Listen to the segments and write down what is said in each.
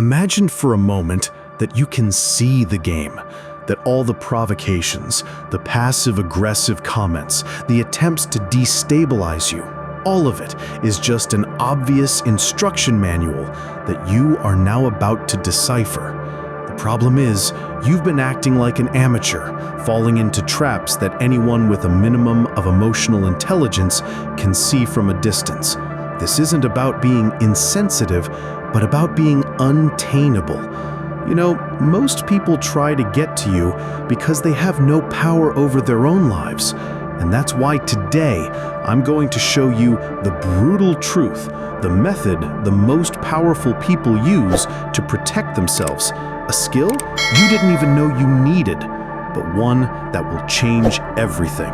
Imagine for a moment that you can see the game, that all the provocations, the passive-aggressive comments, the attempts to destabilize you, all of it is just an obvious instruction manual that you are now about to decipher. The problem is, you've been acting like an amateur, falling into traps that anyone with a minimum of emotional intelligence can see from a distance. This isn't about being insensitive, but about being untameable. You know, most people try to get to you because they have no power over their own lives. And that's why today, I'm going to show you the brutal truth, the method the most powerful people use to protect themselves. A skill you didn't even know you needed, but one that will change everything.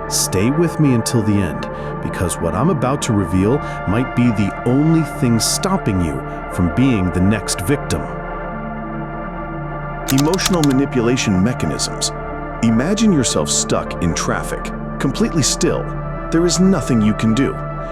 Stay with me until the end, because what I'm about to reveal might be the only thing stopping you from being the next victim. Emotional manipulation mechanisms. Imagine yourself stuck in traffic, completely still. There is nothing you can do.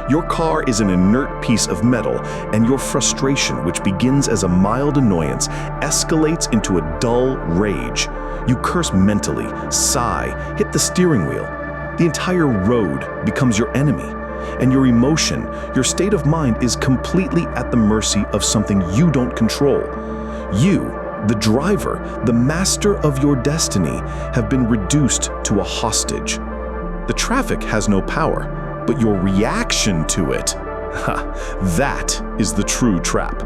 Your car is an inert piece of metal, and your frustration, which begins as a mild annoyance, escalates into a dull rage. You curse mentally, sigh, hit the steering wheel. The entire road becomes your enemy, and your emotion, your state of mind is completely at the mercy of something you don't control. You, the driver, the master of your destiny, have been reduced to a hostage. The traffic has no power, but your reaction to it, that is the true trap.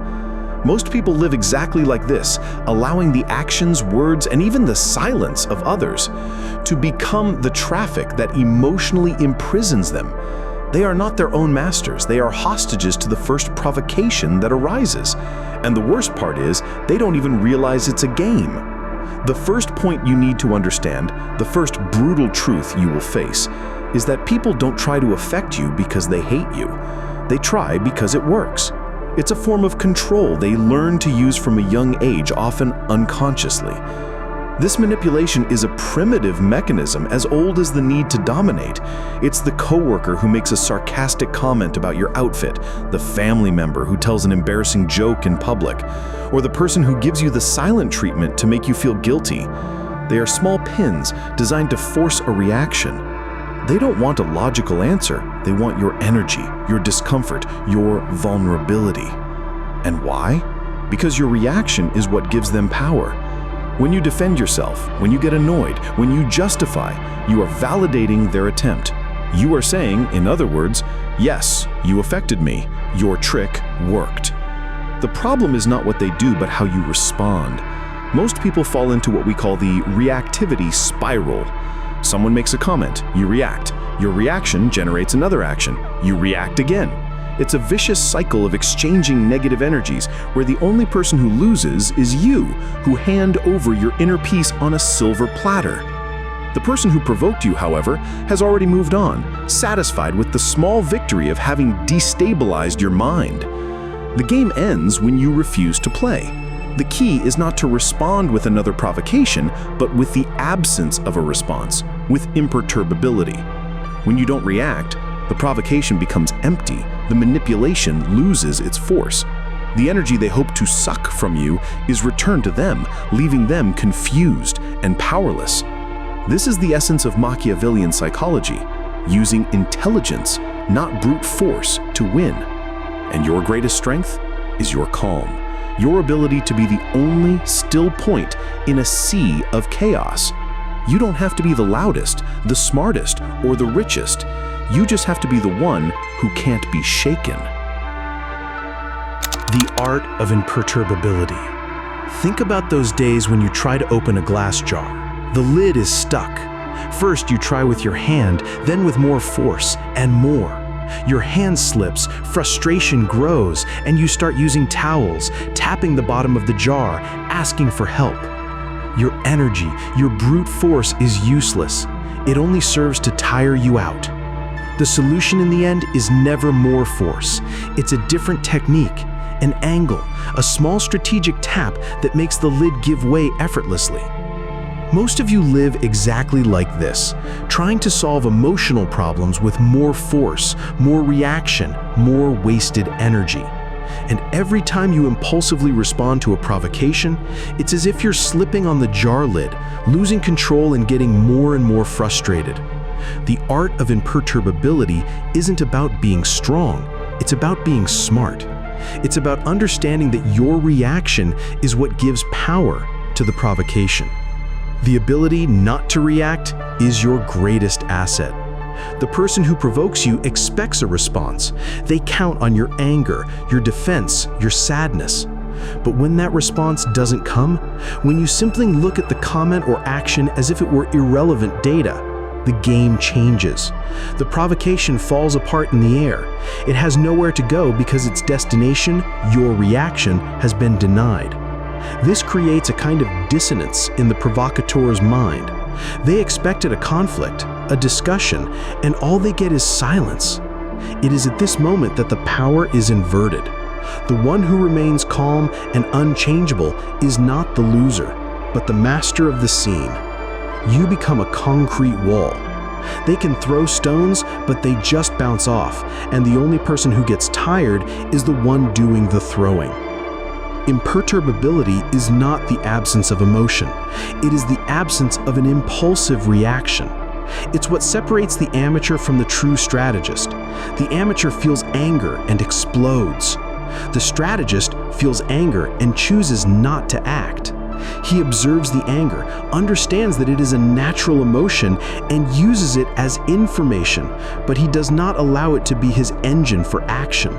Most people live exactly like this, allowing the actions, words, and even the silence of others to become the traffic that emotionally imprisons them. They are not their own masters. They are hostages to the first provocation that arises. And the worst part is, they don't even realize it's a game. The first point you need to understand, the first brutal truth you will face, is that people don't try to affect you because they hate you. They try because it works. It's a form of control they learn to use from a young age, often unconsciously. This manipulation is a primitive mechanism as old as the need to dominate. It's the coworker who makes a sarcastic comment about your outfit, the family member who tells an embarrassing joke in public, or the person who gives you the silent treatment to make you feel guilty. They are small pins designed to force a reaction. They don't want a logical answer. They want your energy, your discomfort, your vulnerability. And why? Because your reaction is what gives them power. When you defend yourself, when you get annoyed, when you justify, you are validating their attempt. You are saying, in other words, yes, you affected me. Your trick worked. The problem is not what they do, but how you respond. Most people fall into what we call the reactivity spiral. Someone makes a comment, you react. Your reaction generates another action. You react again. It's a vicious cycle of exchanging negative energies where the only person who loses is you, who hand over your inner peace on a silver platter. The person who provoked you, however, has already moved on, satisfied with the small victory of having destabilized your mind. The game ends when you refuse to play. The key is not to respond with another provocation, but with the absence of a response, with imperturbability. When you don't react, the provocation becomes empty, the manipulation loses its force. The energy they hope to suck from you is returned to them, leaving them confused and powerless. This is the essence of Machiavellian psychology, using intelligence, not brute force, to win. And your greatest strength is your calm. Your ability to be the only still point in a sea of chaos. You don't have to be the loudest, the smartest, or the richest. You just have to be the one who can't be shaken. The art of imperturbability. Think about those days when you try to open a glass jar. The lid is stuck. First you try with your hand, then with more force and more. Your hand slips, frustration grows, and you start using towels, tapping the bottom of the jar, asking for help. Your energy, your brute force is useless. It only serves to tire you out. The solution in the end is never more force. It's a different technique, an angle, a small strategic tap that makes the lid give way effortlessly. Most of you live exactly like this, trying to solve emotional problems with more force, more reaction, more wasted energy. And every time you impulsively respond to a provocation, it's as if you're slipping on the jar lid, losing control and getting more and more frustrated. The art of imperturbability isn't about being strong, it's about being smart. It's about understanding that your reaction is what gives power to the provocation. The ability not to react is your greatest asset. The person who provokes you expects a response. They count on your anger, your defense, your sadness. But when that response doesn't come, when you simply look at the comment or action as if it were irrelevant data, the game changes. The provocation falls apart in the air. It has nowhere to go because its destination, your reaction, has been denied. This creates a kind of dissonance in the provocateur's mind. They expected a conflict, a discussion, and all they get is silence. It is at this moment that the power is inverted. The one who remains calm and unchangeable is not the loser, but the master of the scene. You become a concrete wall. They can throw stones, but they just bounce off, and the only person who gets tired is the one doing the throwing. Imperturbability is not the absence of emotion. It is the absence of an impulsive reaction. It's what separates the amateur from the true strategist. The amateur feels anger and explodes. The strategist feels anger and chooses not to act. He observes the anger, understands that it is a natural emotion, and uses it as information, but he does not allow it to be his engine for action.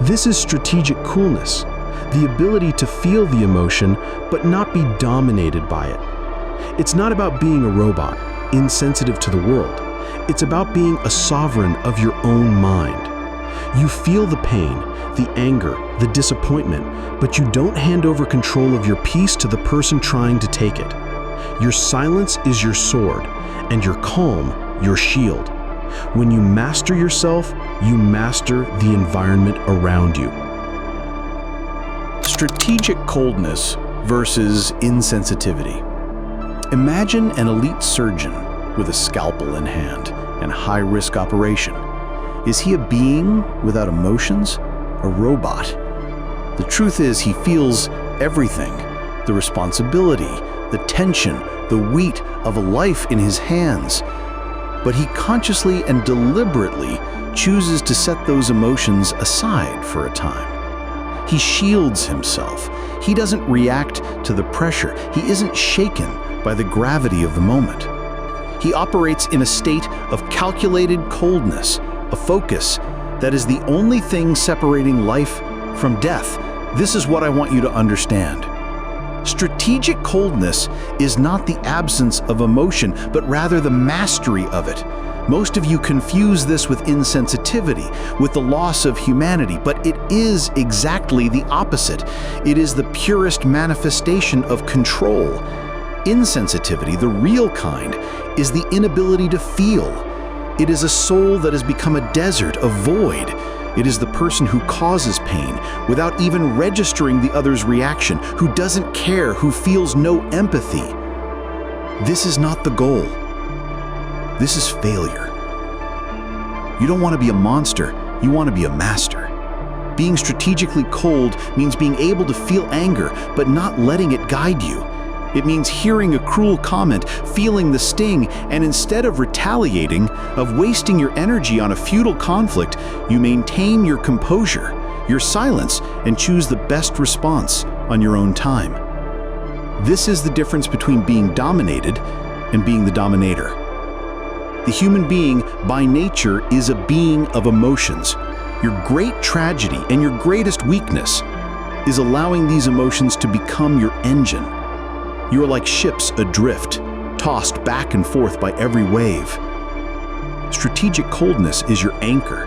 This is strategic coolness, the ability to feel the emotion but not be dominated by it. It's not about being a robot, insensitive to the world. It's about being a sovereign of your own mind. You feel the pain, the anger, the disappointment, but you don't hand over control of your peace to the person trying to take it. Your silence is your sword, and your calm, your shield. When you master yourself, you master the environment around you. Strategic coldness versus insensitivity. Imagine an elite surgeon with a scalpel in hand and a high-risk operation. Is he a being without emotions? A robot? The truth is, he feels everything. The responsibility, the tension, the weight of a life in his hands. But he consciously and deliberately chooses to set those emotions aside for a time. He shields himself. He doesn't react to the pressure. He isn't shaken by the gravity of the moment. He operates in a state of calculated coldness, a focus that is the only thing separating life from death. This is what I want you to understand. Strategic coldness is not the absence of emotion, but rather the mastery of it. Most of you confuse this with insensitivity, with the loss of humanity, but it is exactly the opposite. It is the purest manifestation of control. Insensitivity, the real kind, is the inability to feel. It is a soul that has become a desert, a void. It is the person who causes pain without even registering the other's reaction, who doesn't care, who feels no empathy. This is not the goal. This is failure. You don't want to be a monster, you want to be a master. Being strategically cold means being able to feel anger, but not letting it guide you. It means hearing a cruel comment, feeling the sting, and instead of retaliating, of wasting your energy on a futile conflict, you maintain your composure, your silence, and choose the best response on your own time. This is the difference between being dominated and being the dominator. The human being, by nature, is a being of emotions. Your great tragedy and your greatest weakness is allowing these emotions to become your engine. You are like ships adrift, tossed back and forth by every wave. Strategic coldness is your anchor,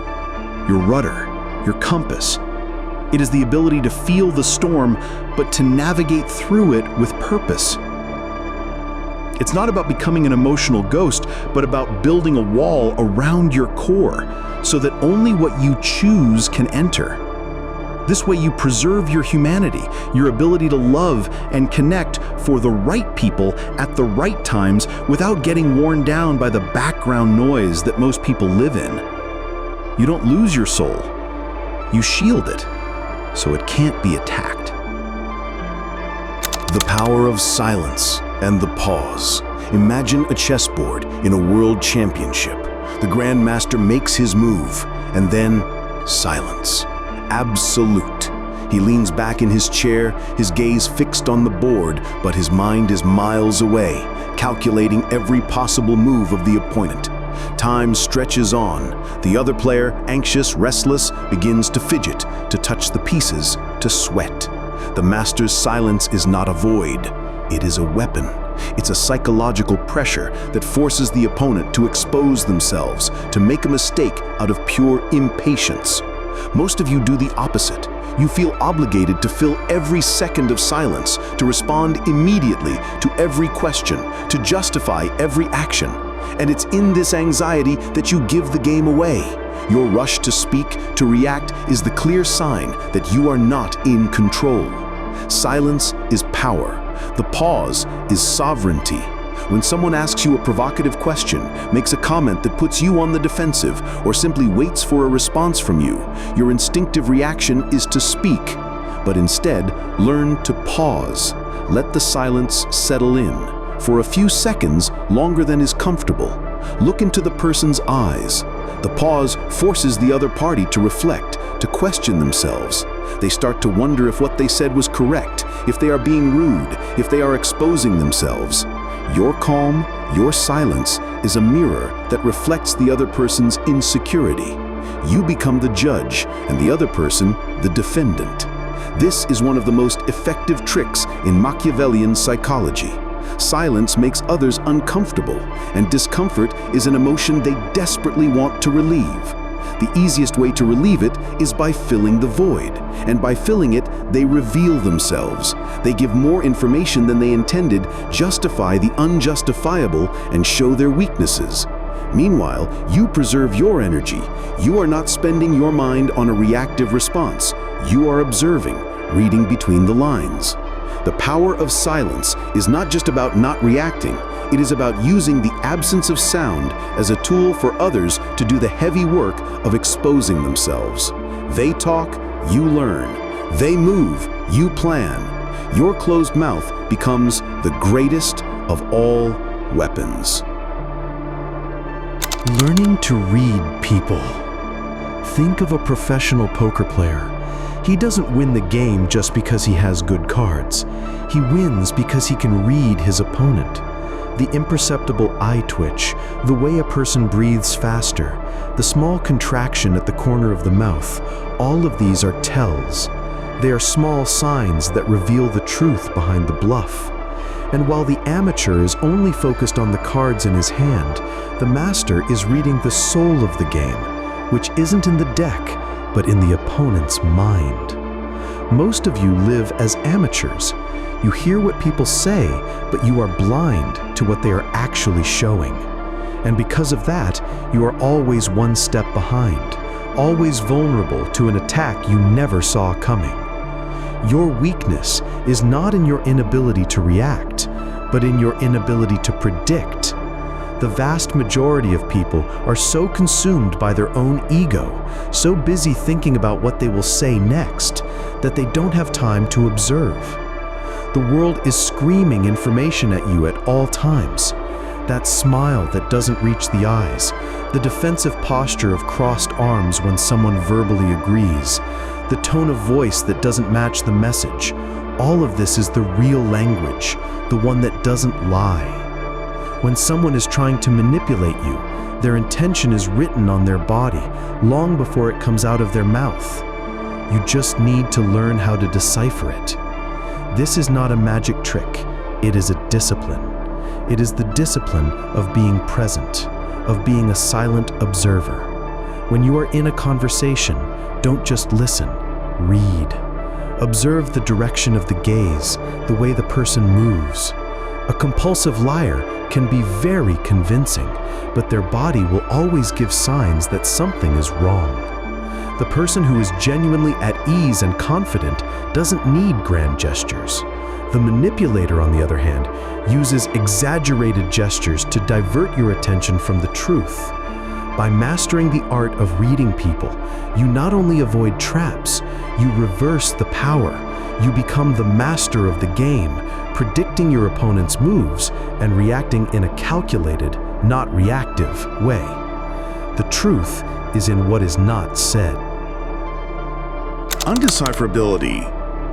your rudder, your compass. It is the ability to feel the storm, but to navigate through it with purpose. It's not about becoming an emotional ghost, but about building a wall around your core so that only what you choose can enter. This way you preserve your humanity, your ability to love and connect for the right people at the right times without getting worn down by the background noise that most people live in. You don't lose your soul, you shield it. so it can't be attacked. The power of silence and the pause. Imagine a chessboard in a world championship. The grandmaster makes his move, and then silence. Absolute. He leans back in his chair, his gaze fixed on the board, but his mind is miles away, calculating every possible move of the opponent. Time stretches on. The other player, anxious, restless, begins to fidget, to touch the pieces, to sweat. The master's silence is not a void. It is a weapon. It's a psychological pressure that forces the opponent to expose themselves, to make a mistake out of pure impatience. Most of you do the opposite. You feel obligated to fill every second of silence, to respond immediately to every question, to justify every action. And it's in this anxiety that you give the game away. Your rush to speak, to react, is the clear sign that you are not in control. Silence is power. The pause is sovereignty. When someone asks you a provocative question, makes a comment that puts you on the defensive, or simply waits for a response from you, your instinctive reaction is to speak. But instead, learn to pause. Let the silence settle in. For a few seconds, longer than is comfortable. Look into the person's eyes. The pause forces the other party to reflect, to question themselves. They start to wonder if what they said was correct, if they are being rude, if they are exposing themselves. Your calm, your silence, is a mirror that reflects the other person's insecurity. You become the judge, and the other person, the defendant. This is one of the most effective tricks in Machiavellian psychology. Silence makes others uncomfortable, and discomfort is an emotion they desperately want to relieve. The easiest way to relieve it is by filling the void, and by filling it, they reveal themselves. They give more information than they intended, justify the unjustifiable, and show their weaknesses. Meanwhile, you preserve your energy. You are not spending your mind on a reactive response. You are observing, reading between the lines. The power of silence is not just about not reacting. It is about using the absence of sound as a tool for others to do the heavy work of exposing themselves. They talk, you learn. They move, you plan. Your closed mouth becomes the greatest of all weapons. Learning to read people. Think of a professional poker player. He doesn't win the game just because he has good cards. He wins because he can read his opponent. The imperceptible eye twitch, the way a person breathes faster, the small contraction at the corner of the mouth, all of these are tells. They are small signs that reveal the truth behind the bluff. And while the amateur is only focused on the cards in his hand, the master is reading the soul of the game, which isn't in the deck, but in the opponent's mind. Most of you live as amateurs. You hear what people say, but you are blind to what they are actually showing. And because of that, you are always one step behind, always vulnerable to an attack you never saw coming. Your weakness is not in your inability to react, but in your inability to predict. The vast majority of people are so consumed by their own ego, so busy thinking about what they will say next, that they don't have time to observe. The world is screaming information at you at all times. That smile that doesn't reach the eyes, the defensive posture of crossed arms when someone verbally agrees, the tone of voice that doesn't match the message, all of this is the real language, the one that doesn't lie. When someone is trying to manipulate you, their intention is written on their body long before it comes out of their mouth. You just need to learn how to decipher it. This is not a magic trick, it is a discipline. It is the discipline of being present, of being a silent observer. When you are in a conversation, don't just listen, read. Observe the direction of the gaze, the way the person moves. A compulsive liar can be very convincing, but their body will always give signs that something is wrong. The person who is genuinely at ease and confident doesn't need grand gestures. The manipulator, on the other hand, uses exaggerated gestures to divert your attention from the truth. By mastering the art of reading people, you not only avoid traps, you reverse the power. You become the master of the game, predicting your opponent's moves and reacting in a calculated, not reactive way. The truth is in what is not said. Undecipherability.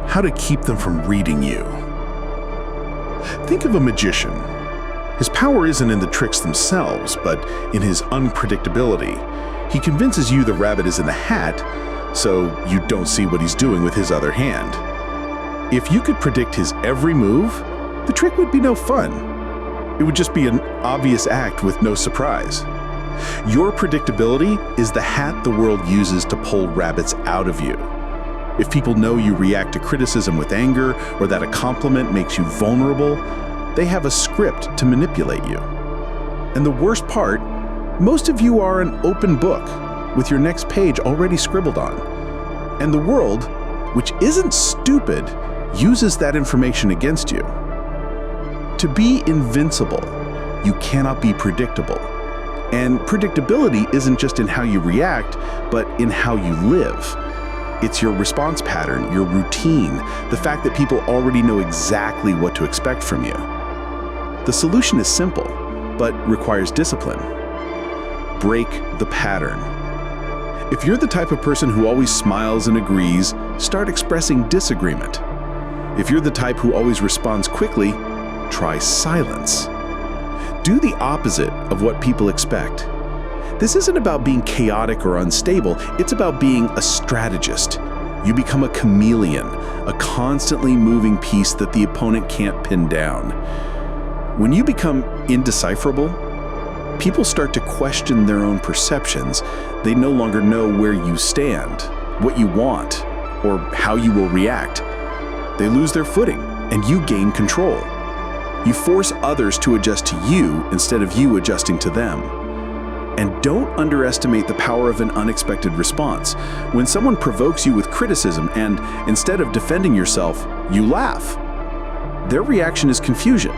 How to keep them from reading you. Think of a magician. His power isn't in the tricks themselves, but in his unpredictability. He convinces you the rabbit is in the hat, so you don't see what he's doing with his other hand. If you could predict his every move, the trick would be no fun. It would just be an obvious act with no surprise. Your predictability is the hat the world uses to pull rabbits out of you. If people know you react to criticism with anger or that a compliment makes you vulnerable, they have a script to manipulate you. And the worst part, most of you are an open book with your next page already scribbled on. And the world, which isn't stupid, uses that information against you. To be invincible, you cannot be predictable. And predictability isn't just in how you react, but in how you live. It's your response pattern, your routine, the fact that people already know exactly what to expect from you. The solution is simple, but requires discipline. Break the pattern. If you're the type of person who always smiles and agrees, start expressing disagreement. If you're the type who always responds quickly, try silence. Do the opposite of what people expect. This isn't about being chaotic or unstable, it's about being a strategist. You become a chameleon, a constantly moving piece that the opponent can't pin down. When you become indecipherable, people start to question their own perceptions. They no longer know where you stand, what you want, or how you will react. They lose their footing, and you gain control. You force others to adjust to you instead of you adjusting to them. And don't underestimate the power of an unexpected response. When someone provokes you with criticism and, instead of defending yourself, you laugh, their reaction is confusion.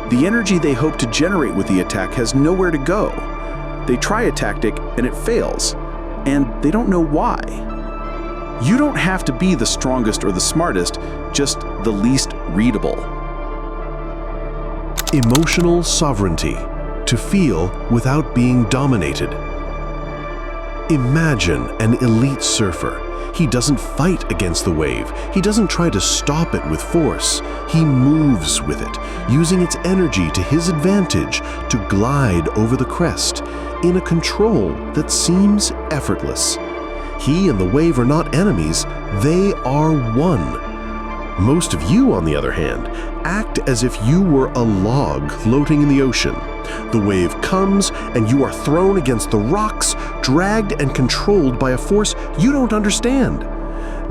The energy they hope to generate with the attack has nowhere to go. They try a tactic and it fails, and they don't know why. You don't have to be the strongest or the smartest, just the least readable. Emotional sovereignty. To feel without being dominated. Imagine an elite surfer. He doesn't fight against the wave. He doesn't try to stop it with force. He moves with it, using its energy to his advantage to glide over the crest in a control that seems effortless. He and the wave are not enemies, they are one. Most of you, on the other hand, act as if you were a log floating in the ocean. The wave comes and you are thrown against the rocks, dragged and controlled by a force you don't understand.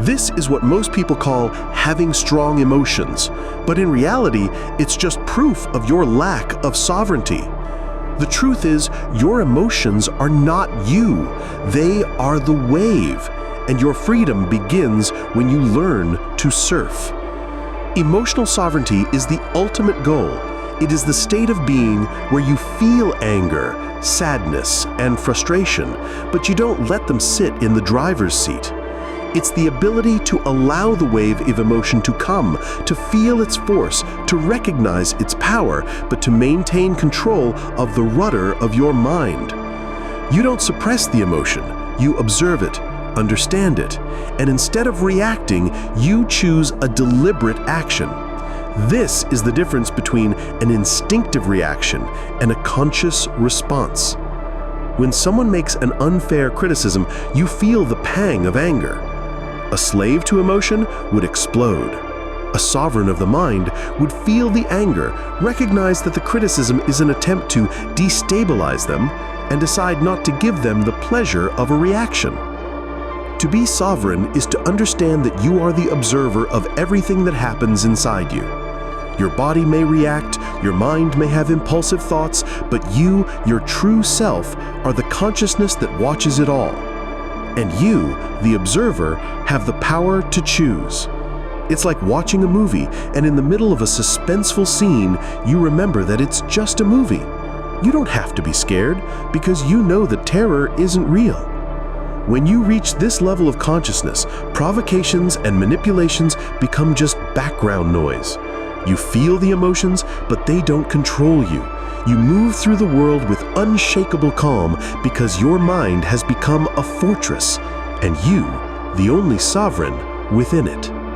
This is what most people call having strong emotions, but in reality, it's just proof of your lack of sovereignty. The truth is, your emotions are not you. They are the wave, and your freedom begins when you learn to surf. Emotional sovereignty is the ultimate goal. It is the state of being where you feel anger, sadness, and frustration, but you don't let them sit in the driver's seat. It's the ability to allow the wave of emotion to come, to feel its force, to recognize its power, but to maintain control of the rudder of your mind. You don't suppress the emotion, you observe it, understand it, and instead of reacting, you choose a deliberate action. This is the difference between an instinctive reaction and a conscious response. When someone makes an unfair criticism, you feel the pang of anger. A slave to emotion would explode. A sovereign of the mind would feel the anger, recognize that the criticism is an attempt to destabilize them, and decide not to give them the pleasure of a reaction. To be sovereign is to understand that you are the observer of everything that happens inside you. Your body may react, your mind may have impulsive thoughts, but you, your true self, are the consciousness that watches it all. And you, the observer, have the power to choose. It's like watching a movie, and in the middle of a suspenseful scene, you remember that it's just a movie. You don't have to be scared because you know that terror isn't real. When you reach this level of consciousness, provocations and manipulations become just background noise. You feel the emotions, but they don't control you. You move through the world with unshakable calm because your mind has become a fortress, and you, the only sovereign within it.